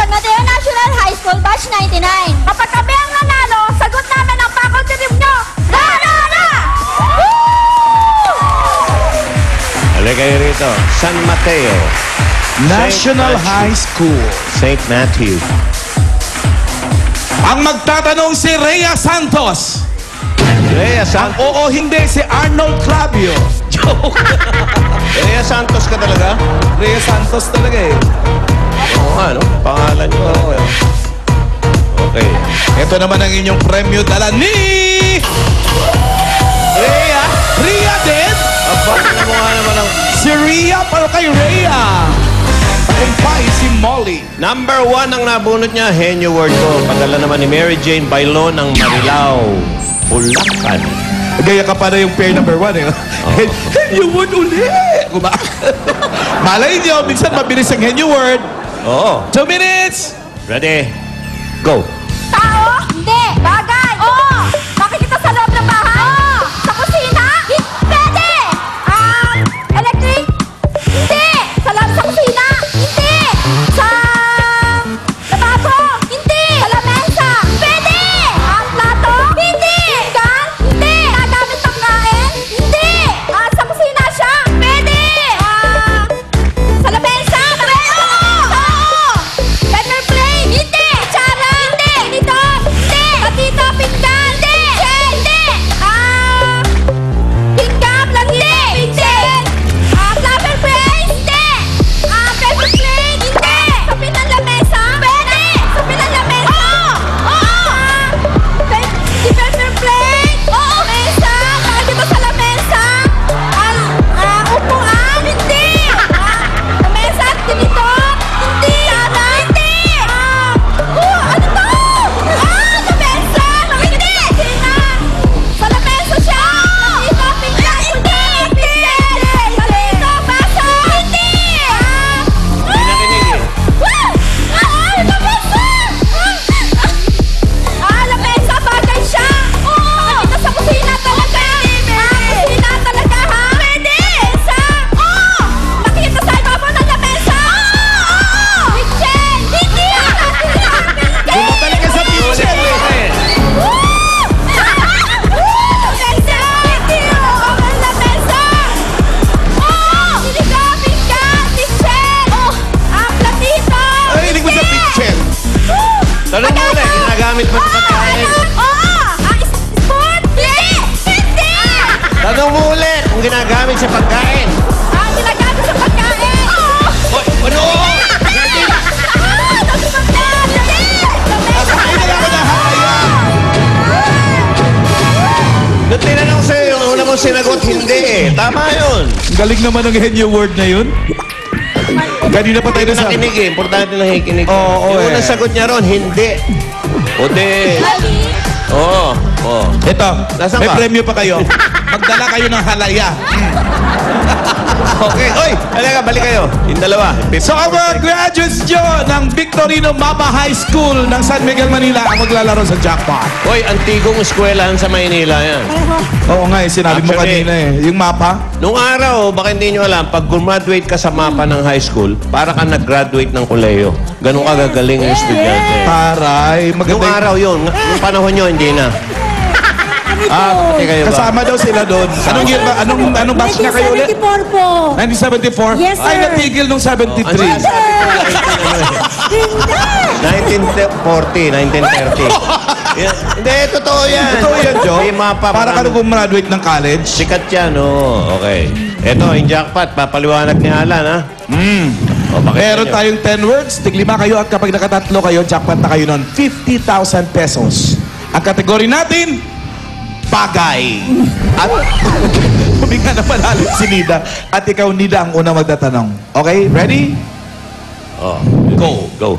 San Mateo National High School, Batch 99. Kapag kami ang nanalo, sagot namin ang faculty nyo. Ra! Halika kayo rito. San Mateo National High School. St. Matthew. Ang magtatanong si Rhea Santos. Rhea Santos. Oo, hindi. Si Arnold Clavio. Joke. Rhea Santos ka talaga? Rhea Santos talaga eh. Oo nga, no? Pangalan nyo. Okay. Ito naman ang inyong premyo dala ni... Rhea? Rhea din? Aba, ano mo nga naman ang... Si Rhea para kay Rhea. Kumpay si Molly. Number 1 ang nabunot niya, Henyo Word ko. Padala naman ni Mary Jane Bailon ng Marilao, Bulacan. Gaya ka pa na yung pair number 1 eh. Henyo Word uli. Malay niyo, minsan mabilis ang Henyo Word. Oo. 2 minutes. Ready? Go. Tao? Hindi. Bagay? Oo. Makikita sa loob ng bahay? Oo. Sa kusina? Pwede. Electric? Hindi. Sa loob sa kusina? Hindi. Sa lababo? Hindi. Sa lamesa? Pwede. Plato? Hindi. Pinggan? Hindi. Nagamit pang kain? Hindi. Sa kusina siya? Pwede. Sa lamesa? Pwede. Oo. Paper plate? Hindi. Kutsara? Hindi. Tinidor? Hindi. Batito? Pinggan? Hindi. Hindi. Pinggan? Hindi. Pinggan? Flower plate? Hindi. Paper plate? Hindi. Sapin ng lamesa? Pwede. Sapin ng lamesa? Oo. Di paper plate? Oo. Mesa? Lagi ba sa lamesa? Upuan? Hindi. Lamesa? Tinidor? Hindi. Kutsara? Hindi. Ano to? Lamesa? Hindi. Kusina? Sa lamesa siya? Batito? Pinggan? Hindi. Pinggan? Batito? Baso? Hindi. Hindi nakinig eh. Lamesa! Lamesa, bagay siya! Nakakita sa kusina talaga! Kusina talaga, ha? Pwede! Mesa! Oo! Nakikita sa ibabaw ng lamesa! Oo! Kitchen! Hindi! Bumabalik ka sa kitchen eh. Lamesa! Hindi! Oo! Lamesa! Oo! Sinigaw, pinggan, kitchen! Platito! Narinig mo sa kitchen. Tanong mo ulit, ginagamit mo sa pagkain. Oo! Sport? Hindi! Tanong mo ulit kung ginagamit sa pagkain. Ginagamit sa pagkain! Oy, ano? Ay, na lang ako na halaya. Nung tinanong sa'yo, yung una mong sinagot, hindi eh. Tama yun. Galing naman ang Henyo Word na yun. Kanina pa tayo Hindi na sa... nakinig eh. Importante lang nakikinig. Oo, Yung eh. unang sagot niya ron, hindi. O di. Oo. Oo. Ito, Nasaan may ba? premyo pa kayo. Magdala kayo ng halaya. Okay. Oy, halika, balik kayo. Yung dalawa. So, ang mga graduates nyo ng Victorino Mapa High School ng San Miguel, Manila ang maglalaro sa jackpot. Oy, antigong eskwelahan sa Maynila yan. Oo nga eh, sinabi mo Actually, kanina eh. Yung mapa. Nung araw, baka hindi nyo alam, pag graduate ka sa mapa ng high school, para ka nag-graduate ng koleyo. Ganun ka gagaling ang estudyante. Taray, Nung maganda. araw yun, nung panahon nyo, hindi na. Pati kayo ba? Kasama daw sila doon. Anong year ba? Anong batch na kayo ulit? 1974 po. 1974? Yes, sir. Ay, natigil nung 73. 1940, 1930. Hindi, totoo yan. Totoo yan, Joe. May mapa. Para ka nung gumraduate ng college. Sikat yan, oo. Okay. Ito, yung jackpot. Papaliwanag ni Alan, ha? O, bakit Meron nyo? tayong 10 words, tiglima kayo at kapag nakatatlo kayo, jackpot na kayo nun, 50,000 pesos. Ang kategory natin, bagay. At huminga na malalim si Nida. At ikaw, Nida, ang unang magtatanong. Okay, ready? Oh. Go. Go.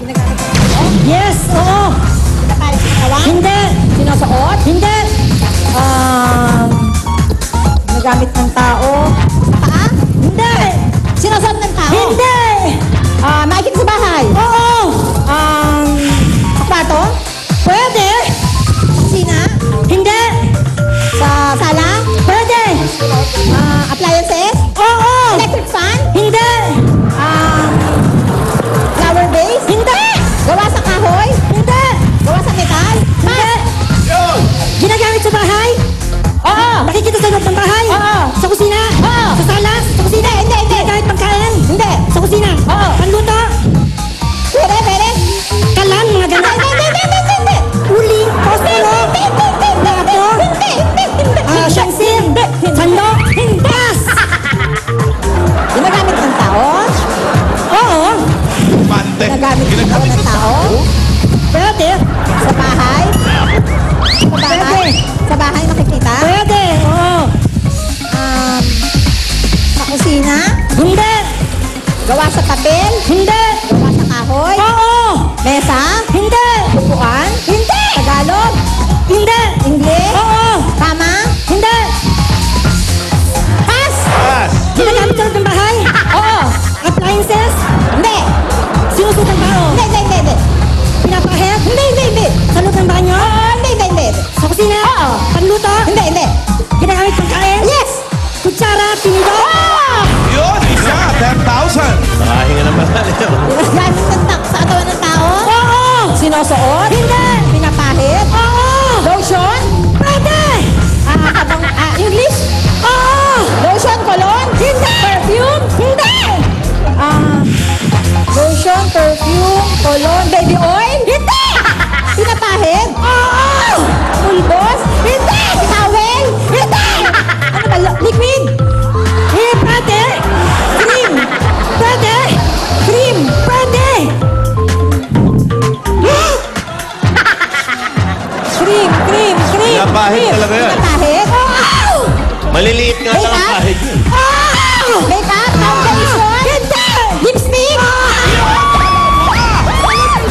Yes, oo. Hindi. Sinusuot? Hindi. Nagamit ng tao. Paa? Hindi. Sinusuot ng tao? Hindi. Makikita sa bahay? Oo. Sa kwarto? Pwede. Kusina? Hindi. Sa sala? Pwede. Appliances? Oo. Electric fan? Hindi. Flower vase? Hindi. Gawa Pwede. Ginagamit ng Ginagamit ng tao? Pwede. Sa bahay? Sa bahay? Pwede. Sa bahay makikita? Pwede. Oo. Sa kusina? Hindi. Gawa sa papel? Hindi. Gawa sa kahoy? Oo. Mesa? Hindi. Upuan? Hindi! Tagalog? Hindi. English? Oo. Tama? Hindi. Pass! Pass! Ginagamit sa loob ng bahay? Oo! Appliances? Hindi! Sinusot ng tao? Hindi! Pinapahit? Hindi! Sa loob ng banyo? Hindi! Sa kusina? Oo. Panluto? Hindi! Ginagamit pagkain? Yes! Kutsara? Tinidor? Yun, isa. 10,000. Nakahinga naman tayo. Gamit ng sa katawan ng tao? Oo. Sinusuot? Hindi. Pinapahit? Oo. Lotion? Pwede. English? Oo. Lotion? Cologne? Hindi! Perfume? Hindi! Lotion, perfume, cologne, baby oil? Hindi! Pinapahid? Oo! Pulbos? Hindi! Towel? Hindi! Ano ba? Liquid? Pwede. Cream. Pwede. Cream? Pwede. Cream. Pinapahid talaga yan. Pinapahid? Oo! Maliliit nga lang ang pahid yun. Makeup? Foundation? Hindi! Lipstick?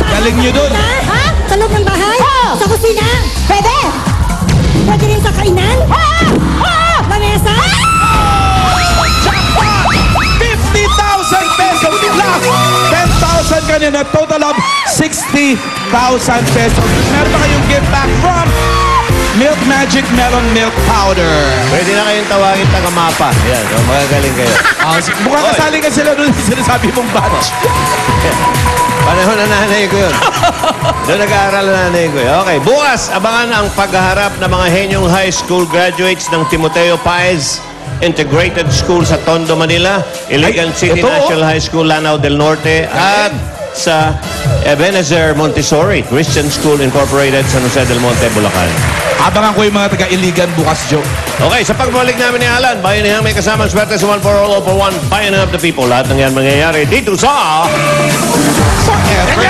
Galing nyo dun. Ha? Sa loob ng bahay? Oo. Sa kusina? Pwede! Pwede rin sa kainan? Oo! Lamesa? 50,000 pesos plus 10,000 kanina. Total of 60,000 pesos. Meron pa kayong gift back from Milk Magic Melon Milk Powder. Pwede na kayong tawagin taga-mapa. Yan, magagaling kayo. Mukhang kasali ka sila doon sa sinasabi mong batch. Panahon na nanay ko yun. Doon nag-aaral na nanay ko yun. Okay, bukas, abangan ang paghaharap ng mga henyong high school graduates ng Timoteo Paez Integrated School sa Tondo, Manila, Iligan City ito, National High School, Lanao del Norte, at sa Ebenezer Montessori Christian School Incorporated, San Jose del Monte, Bulacan. Abangan ko yung mga taga-Iligan bukas, Joe. Okay, sa pagbalik namin ni Alan, bayan may kasamang swerte sa One for All, All for One, Bayan of the People. Lahat ng yan mangyayari dito sa... Sa Every